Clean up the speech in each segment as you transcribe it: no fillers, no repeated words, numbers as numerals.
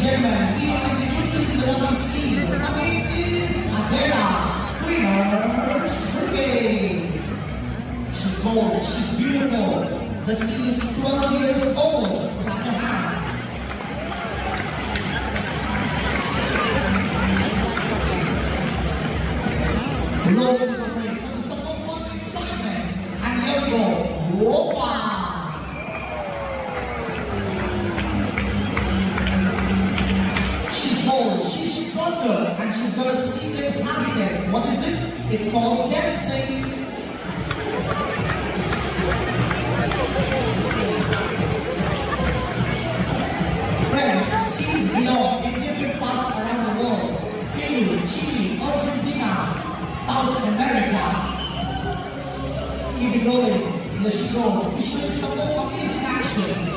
gentlemen, we are introducing to the lovely scene. Her name is Adela Cleaner Sergey. She's bold, she's beautiful. The scene is 12 years old. Clap your hands. Roll to the break. Comes some fun excitement. And here we go. Whoa! She's stronger and she's got a secret habitat. What is it? It's called dancing. Friends, scenes belong in different parts around the world. Peru, Chile, Argentina, South America. Keep it rolling. Here she goes. To show some more amazing actions.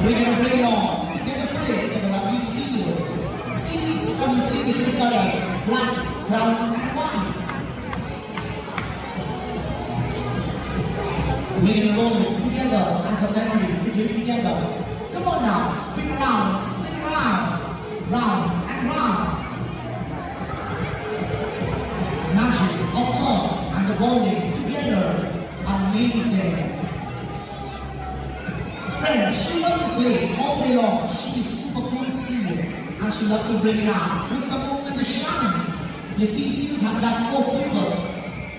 We're going to bring it on. Get afraid for the lovely seal. Seals come in three different colors: black, brown, and white. We're going to roll it together as a memory to do it together. Come on now, spin around, round and round. Magic of love and the bonding together. Amazing. Friends, she loves to play all day long. She is super cool singer and she loves to bring it out. Put some more in the shine. You see, seals have got 4 flavors.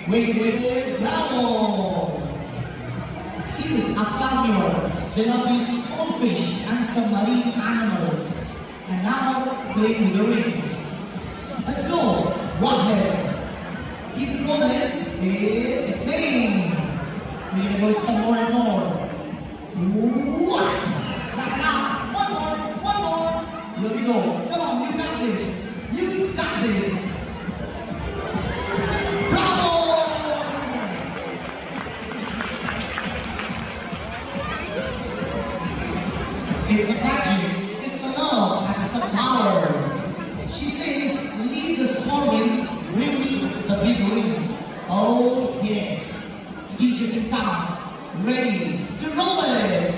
Wait, bravo! Seals are carnivore. They love to eat small fish and some marine animals. And now, playing with the rings. Let's go. One head. Keep it rolling. We're going to go some more and more. What? Now, one more. Here we go. Come on, you got this. You got this. Bravo! It's a magic, it's the love, and it's a power. She says, leave the small ring, bring me the big ring. Oh yes. DJ's in town. Ready to roll it!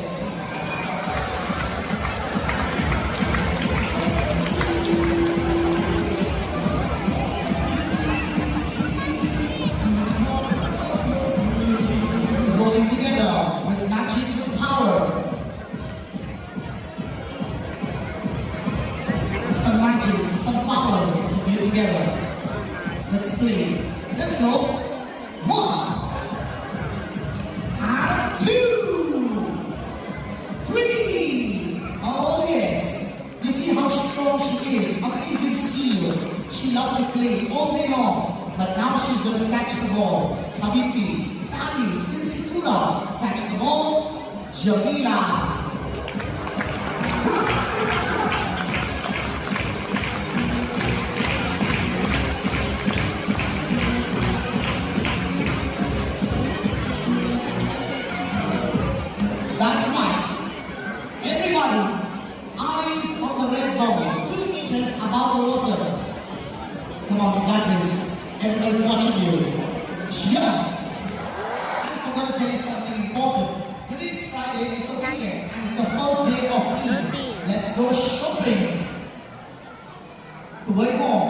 Rolling together with magic power. Some magic, some power to be together. Let's play. Let's go. 1, 2, 3. Oh yes. You see how strong she is. Amazing seal. She loves to play all day long. But now she's going to catch the ball. Habibti, Tali, Insecura. Catch the ball. Jamila. That's right. Everybody, eyes on the red ball. 2 meters above the water. Come on, we got this. Everybody's watching you. Jump! I forgot to tell you something important. Today is Friday, it's a weekend, and it's the first day of Eid. Let's go shopping. To where more?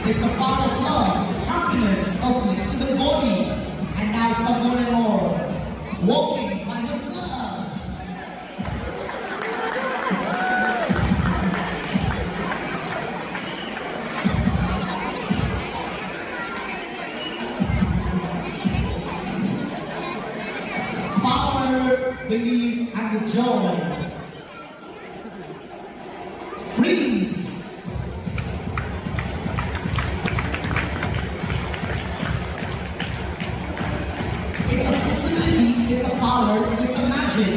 It's a part of love, happiness, of flexible body, and now some more and more. Walking by yourself. Power, belief, and the joy. Freeze. It's a flexibility, it's a power, it's a magic.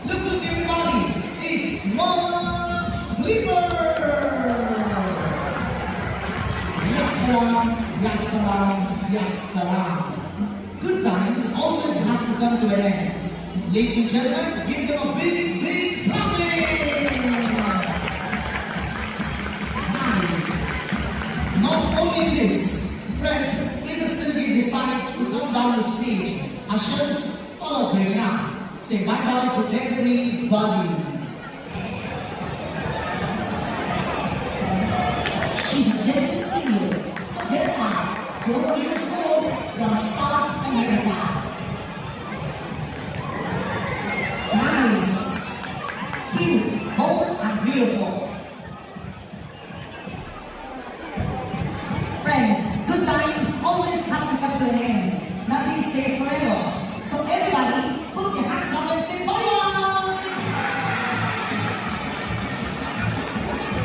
Look everybody, it's Mama Flipper! Last one, last one. Yaskaram. Good times always has to come to an end. Ladies and gentlemen, give them a big, big clapping! Nice. Not only this, friends, Princess Sylvie decides to come down the stage. Ushers, follow her now. Say bye-bye to everybody. She's a gentle singer, a deadline, 12 years old, from South America. Nice, cute, bold, and beautiful. Friends, good times always has to come to an end. Nothing stays forever. So everybody, put your hands up and say bye-bye.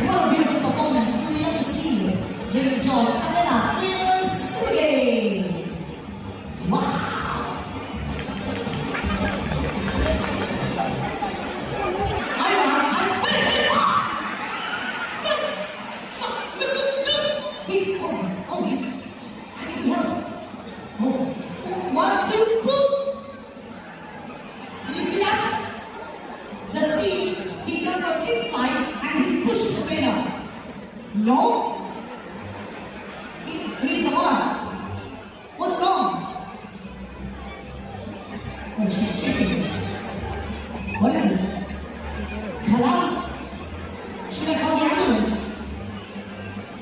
What a beautiful performance. We love to see you. Really enjoy. And then our clear swing. Wow. No? He's the one. What's wrong? Oh, she's checking. What is it? Collapse? Should I call the ambulance?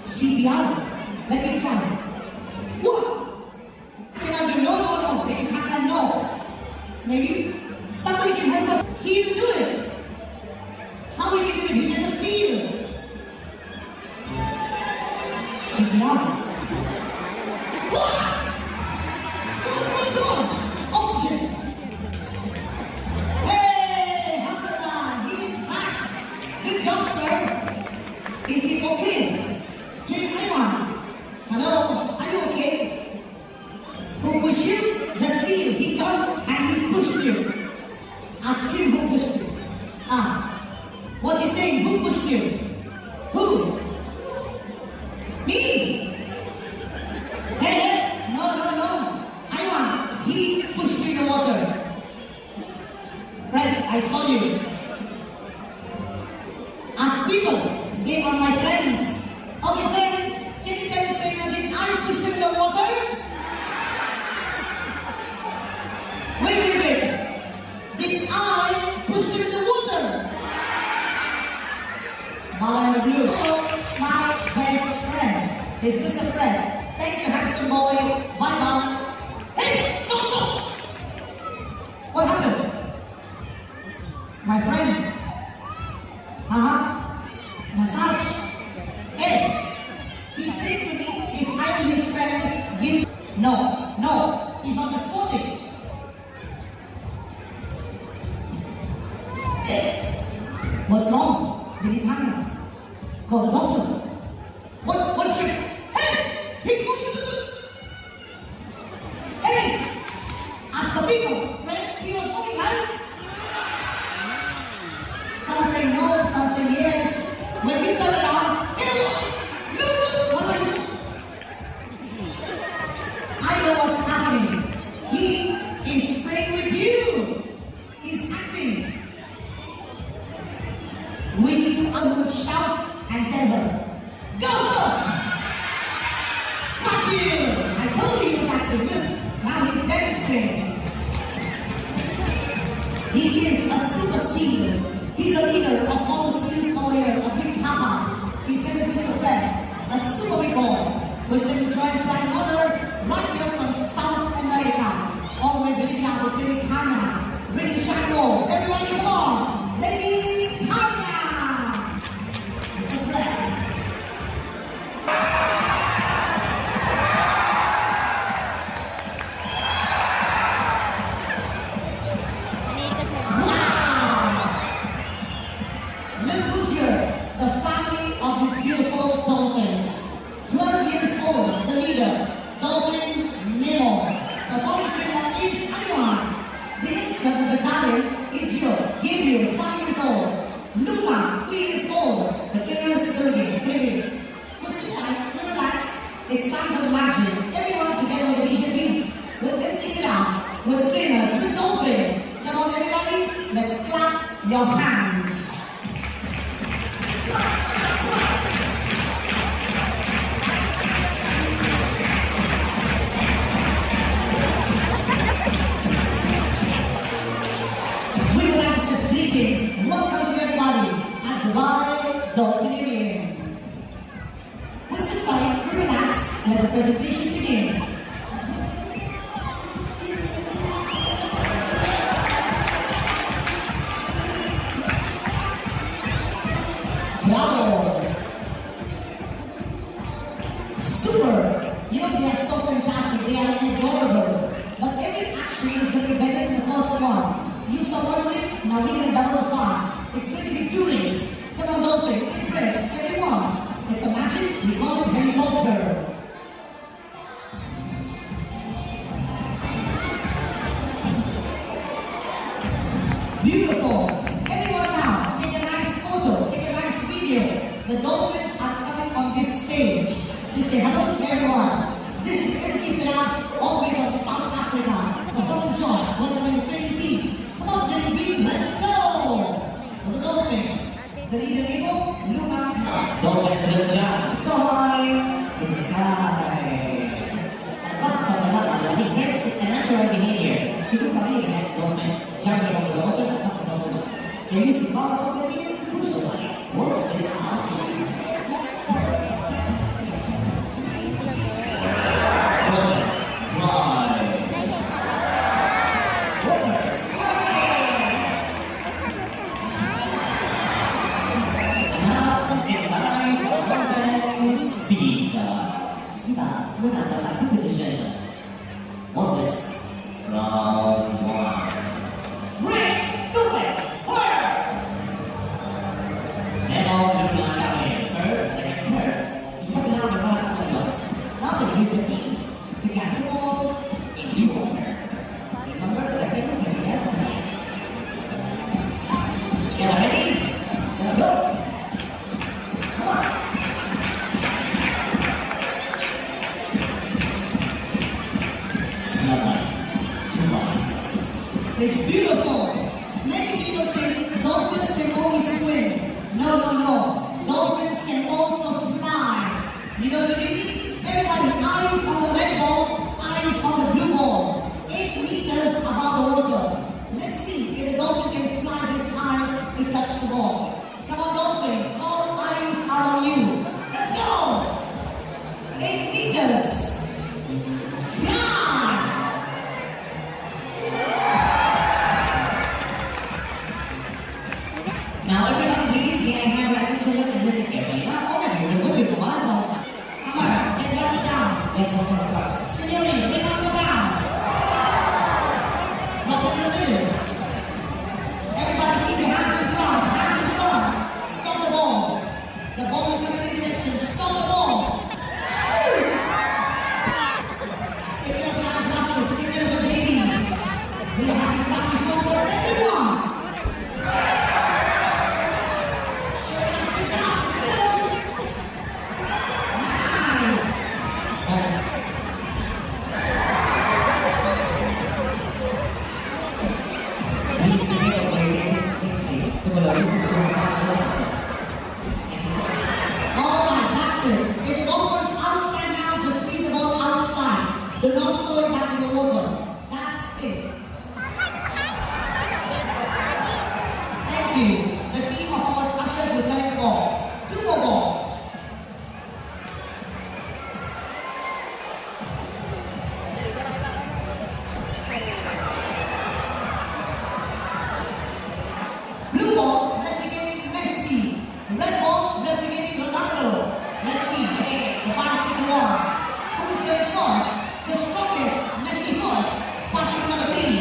CPR? Let me try. What? Can I do? No. They can try no. Maybe somebody can help us. He will do it. How will he do it? He doesn't feel. CPR. What? Come on. Oxygen. Hey, Hamdulillah, he's back. Good job, sir. Is he okay? Can anyone? Hello, are you okay? Who pushed you? The seal. He come and he pushed you. Ask him who pushed you. What he's saying? Who pushed you? Who? Me? Hey, no. Iwan, he pushed me in the water. Friend, I saw you. Ask people, they are my friends. Okay, friends, can you tell the trainer, did I push them in the water? Wait. Did I push them in the water? Mala in the blue. So, my best friend is Mr. Fred. Thank you, handsome boy. Bye-bye. Hey, stop! What happened? My friend. Massage. Hey, he said to me, if I am his friend, give. No, he's not responding. Hey, what's wrong? Did he hang? Call the doctor. What's your... Hey! Ask the people. Friends, he was talking right? Some say no, some say yes. When we turn around, hey, look, what is it? I know what's happening. He is playing with you. He's acting. We need to always shout and tell her, go! Got you! I told you he was acting good. Now he's dancing. He is a super seer. He's a leader of all the seers over here, a big papa. He's going to be Mr. Fred, a super big boy, who's going to try to find mother right here from South America. All the way bringing out with Lady Tanya. Bring the shine wall. Everybody come on. Lady Tanya! Mr. Fred. Luna, 3 years old, the trainer is serving. Maybe. What's the time? Relax. it's time to imagine everyone together with the vision beat, with MC Firas, with the trainers, with Dolphin. Come on everybody, let's clap your hands. We would like to say greetings, welcome to everybody at Dubai Dolphin Area. We sit back, we relax, and let the presentation begin. Bravo! Super! You know, they are so fantastic, they are adorable. But every action is going to be better than the first one. You saw one win, now we're going to double the fun. It's going to be 2 rings. Come on, Dolphin, impress everyone. It's a magic, we call it helicopter. Beautiful. Everyone now, take a nice photo, take a nice video. The Dolphins are coming on this stage to say hello to everyone. This is MC Firas, all the way from South Africa. Welcome to join. Welcome to the training team. Come on, training team, let's go! The Dolphin. The leader label, Luna. Dolphins will jump so high to the sky. What's talking about? I think first it's a natural behavior. Siguro kami yung next Dolphin. Jumping over the water that comes from the water. Can you see power of the team? Push the line. Watch this out. Muna ka sa competition. What's this? Round 1. Bricks, Dolphins, fire! And all the people are in first, second, third. You have now the right to the left. Now to use the feet to catch the ball in the water. Remember that I can look at the edge of the hand. You ready? Let's go! Come on! It's beautiful. Many people think dolphins can only swim. No, no, no. Dolphins can also fly. You don't believe me? Everybody, eyes on the red ball, eyes on the blue ball. 8 meters above the water. Let's see if the dolphin can fly this high to touch the ball. Come on, dolphin. All eyes are on you. Let's go. 8 meters. Now everyone please may I have your attention and listen carefully. Now already we're going to one more time. Come on, get down, down. Let's go for cross. Signorini, bring up down. Now in the middle. Everybody keep your hands in front, hands in front. Stop the ball. The ball will come in any direction. Stop the ball. Take care of your eyeglasses, take care of your babies. We are having family fun for everyone. They're not going back in the water. That's it. Thank you. The team of our ushers will collect the ball. 2 more ball. Blue ball replicating Messi. Red ball replicating Ronaldo. Let's see. The 5-6-1. Who is going first? The strongest, Messi first, passing number 3.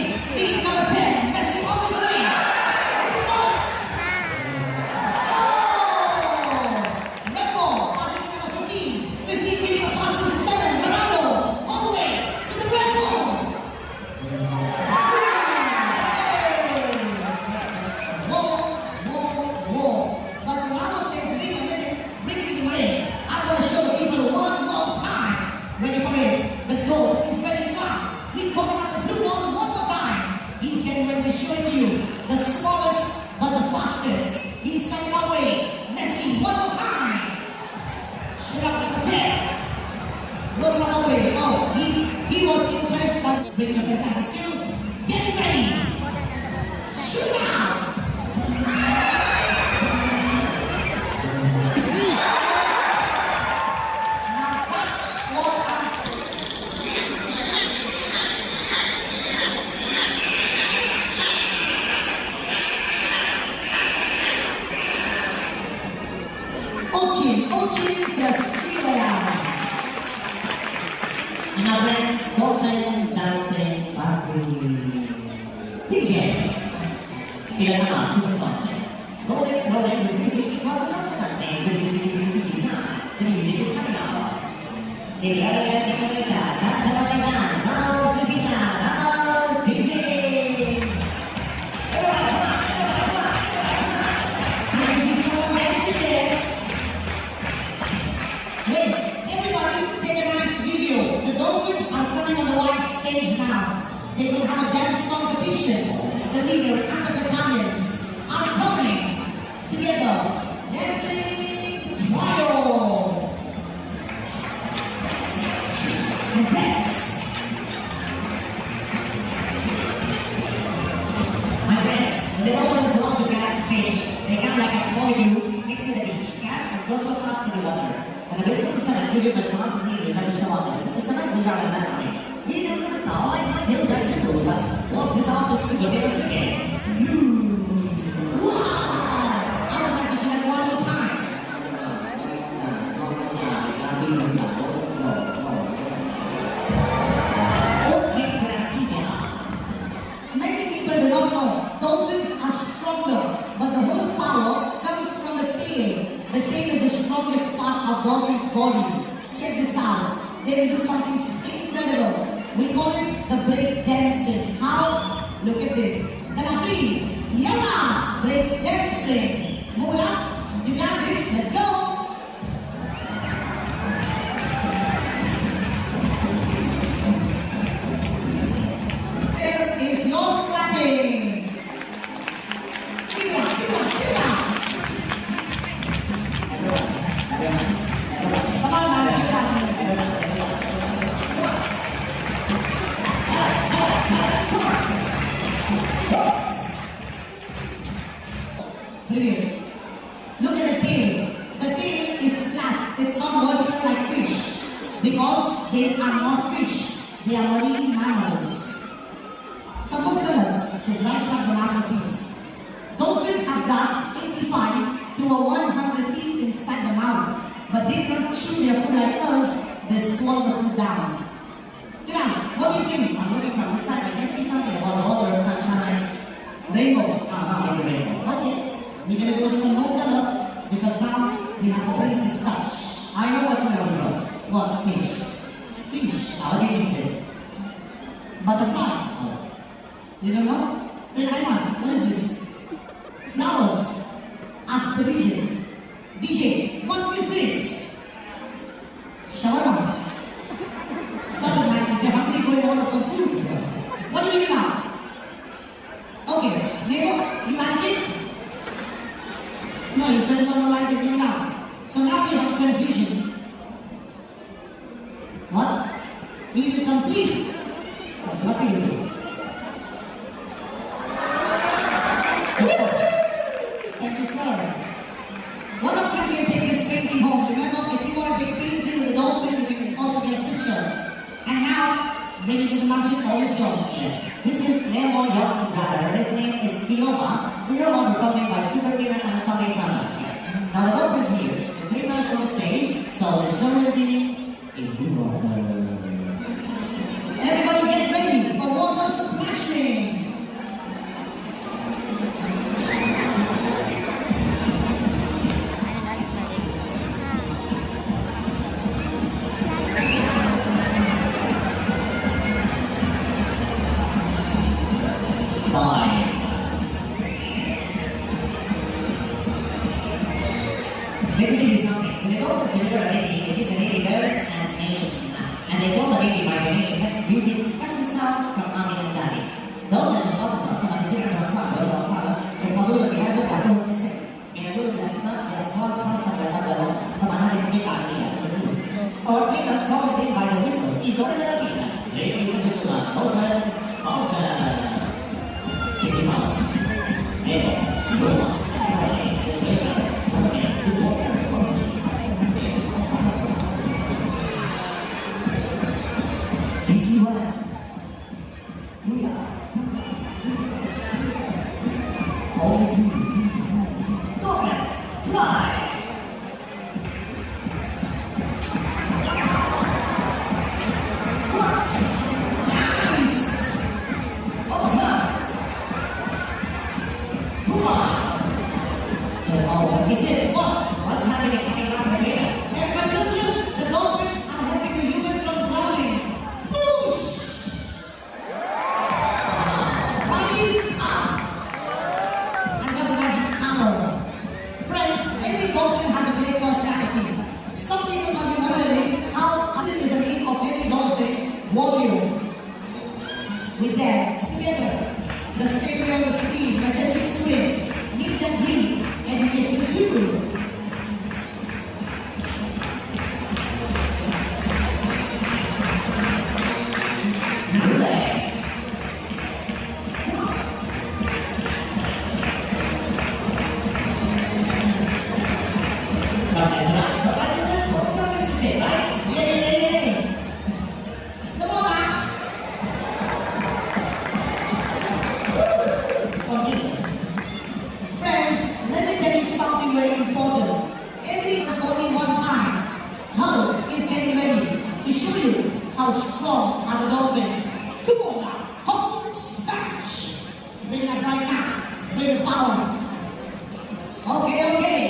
that, bring a fantastic skill. Get ready. Shoot out. Ochin Garcia. And our friends, Dolphins Dancing Party. DJ, kailan naman to the front. Rolling with music, while the salsa dancing, the music is coming up. Señora, salsa dance, vamos, Filipina, vamos, DJ. Wait, everybody take a nice video. The Dolphins are coming on the white stage now. They will have a dance competition. The leader and the battalions are coming together. Dancing trial. And dance. My friends, the Dolphins love to catch fish. They come like a small group next to the beach. Catch and go so fast to the water. Karena begitu kesana, dia juga semangat sendiri sampai semangat. Kesana bisa ada mana? Jadi teman-teman tahu, dia udah bisa dulu kan? Wah, bisa apa sih? Dia bisa kayak, wow! I would like to see that one more time. Ochin Garcia. Many people do not know dolphins are stronger, but the whole power comes from the tail. The tail is the strongest part of dolphin's body. Check this out. They will do something incredible. We call it the break dancing. How? Look at this. Kalapi, yalla, break dancing. Move it up. You got this. Let's go. There is your clapping. Give it up, give it up, give it up. Come on, man, give it up. Brilliant. Look at the tail. The tail is flat. It's not vertical like fish. Because they are not fish. They are marine mammals. Support colors to bright up the masterpiece. Dolphins have got 85 to a 100 teeth inside the mouth. But they don't chew their food like us. They swallow the food down. Guys, what do you think? I'm looking from the side. I can see something about water, sunshine, rainbow. Not like rainbow. Okay. We're going to go with some more color because now we have a princess touch. I know what you're going to do. What? Fish. Fish. How do you say? Butterfly. Oh. You don't know? Say, Raiman, what is this? Flowers. Ask the DJ. DJ, what is this? Shawarma. Stop it, man. If you're hungry, go and order some food. What do you do now? Okay. Neighbor, you like it? No, you said you don't like it now. So now we have confusion. What? We will complete. That's nothing to do. Thank you, sir. One of you can take this painting home. Remember, if you want to get painting with the dolphin, you can also get a picture. And now, bring it to the mansion, all is yours. Yes. This is Nemo Young brother. His name is Tioma. So you're all becoming by Superman and Atomic Punch. Now the dolphin is here. The three guys on stage, so the show will be in the water. Everybody get ready for water splashing. Bye. Let me tell you something. When the dolphins deliver a baby, they give the baby birth and name. And they call the baby by the name using special sounds from mommy and daddy. Dolphins are octopus na mag-isira ng father, ay magulo niya ito bago mag-isip. Inagulo niya sila swag pa sa galagalaw na manalig kita niya sa news. Our famous commented by the whistles is over the Latina. Ladies and gentlemen, We dance together. The sacred of the sea, majestic swing, meet and greet, educational tour. Friends, let me tell you something very important. Every has only one time. Hulk is getting ready to show you how strong are the dolphins. Come on now, Hulk smash! Bring it up right now. Bring the power. Okay, okay.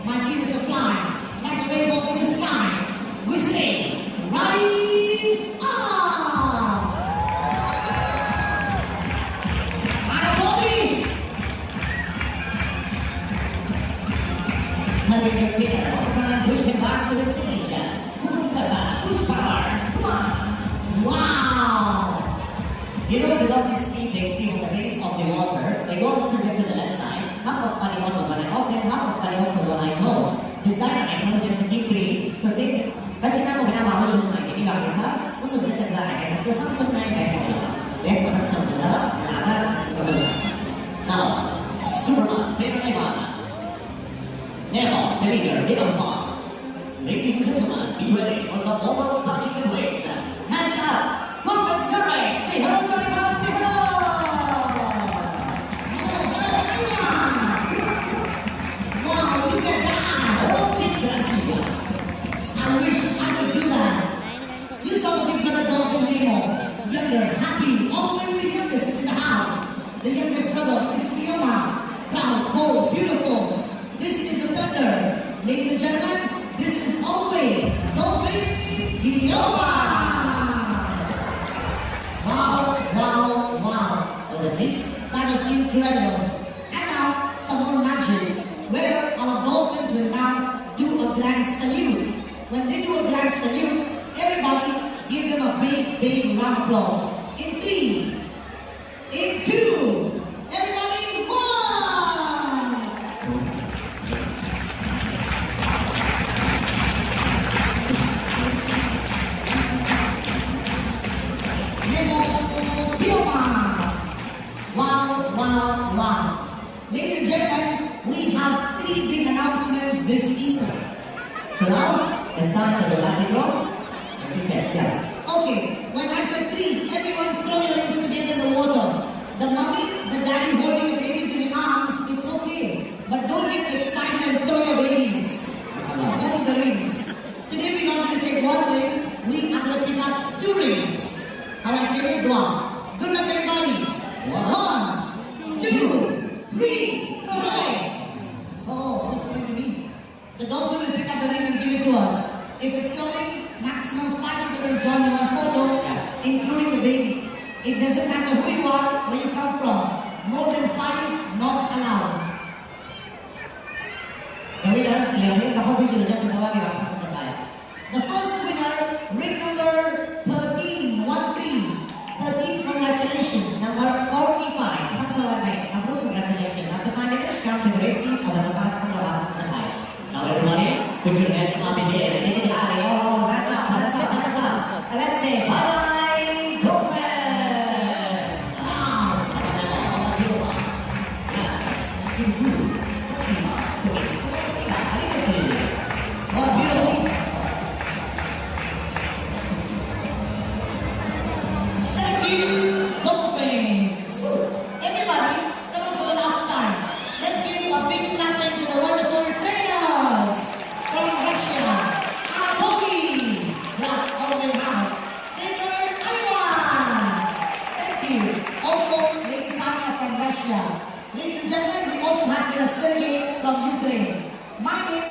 My dream is to fly like a rainbow in the sky. We say, rise up! Anatoly! Hugging your feet one time, push him back to the station. Push power. Come on. Wow! You know the dolphins speed, they speed on the face of the water. They go a little bit to the left side. Half of body on when I open, half of body open when I close. This dynamic helps them to keep breathing. So say this. Kasi na mo ginagawa mo siya ng ibang isa, gusto mo siya sa dahil. After half of night, kaya mo lang. Dahil pa sa mga Now, Superman, favorite Ivana. Nemo, the leader, big on far. Ladies and gentlemen, be ready for some water splashing and waves. Hands up! Welcome, Survey! Say hello to everyone! Say hello! Wow, look at that! Oh, Garcia. I wish I could do that. You saw the big brother Dolphin Nemo. Younger, happy, all the way to the youngest in the house. The youngest brother is Fiona. Proud, bold, beautiful. This is the Thunder. Ladies and gentlemen, this is all the way Dolphin Fiona. Wow, wow, wow. So the list, that was incredible. And now, some more magic, where our dolphins will now do a grand salute. When they do a grand salute, everybody give them a big, big round of applause. In 3, in 2, everybody, 1! Nemo Fiona! Wow, wow, wow. Ladies and gentlemen, we have 3 big announcements this evening. So now, it's time for the Latin roll. As he said, yeah. Okay, when I said 3, everyone throw your rings together in the water. The mommy, the daddy holding your babies in your arms, it's okay. But don't get excited and throw your babies. That's the rings. Today we're not going to take 1 ring, we are going to pick up 2 rings. Alright, ready? Go on. Good luck everybody. 1, 2, 3, 4. Oh, what's going to be? The dolphin will pick up the ring and give it to us. If it's your ring, maximum 5 people can join you on photo, including the baby. It doesn't matter who you are, where you come from. More than 5, not allowed. The first winner, ring number 13, 13, congratulations. Number 45, congratulations. After 5 minutes, count to the red seas of the Now everybody, put your hands up in the air. Oh, that's up, that's up, that's up. Let's say bye-bye, Dolphins! Wow! Oh, beautiful. Thank you, Dolphins! Everybody, come on for the last time. Let's give a big clapping to the wonderful trainers from Russia. Anatoly, Black Oven House. Trainer Ivan. Thank you. Also, Lady Tanya from Russia. Ladies and gentlemen, we also have here Sergey from Ukraine. My name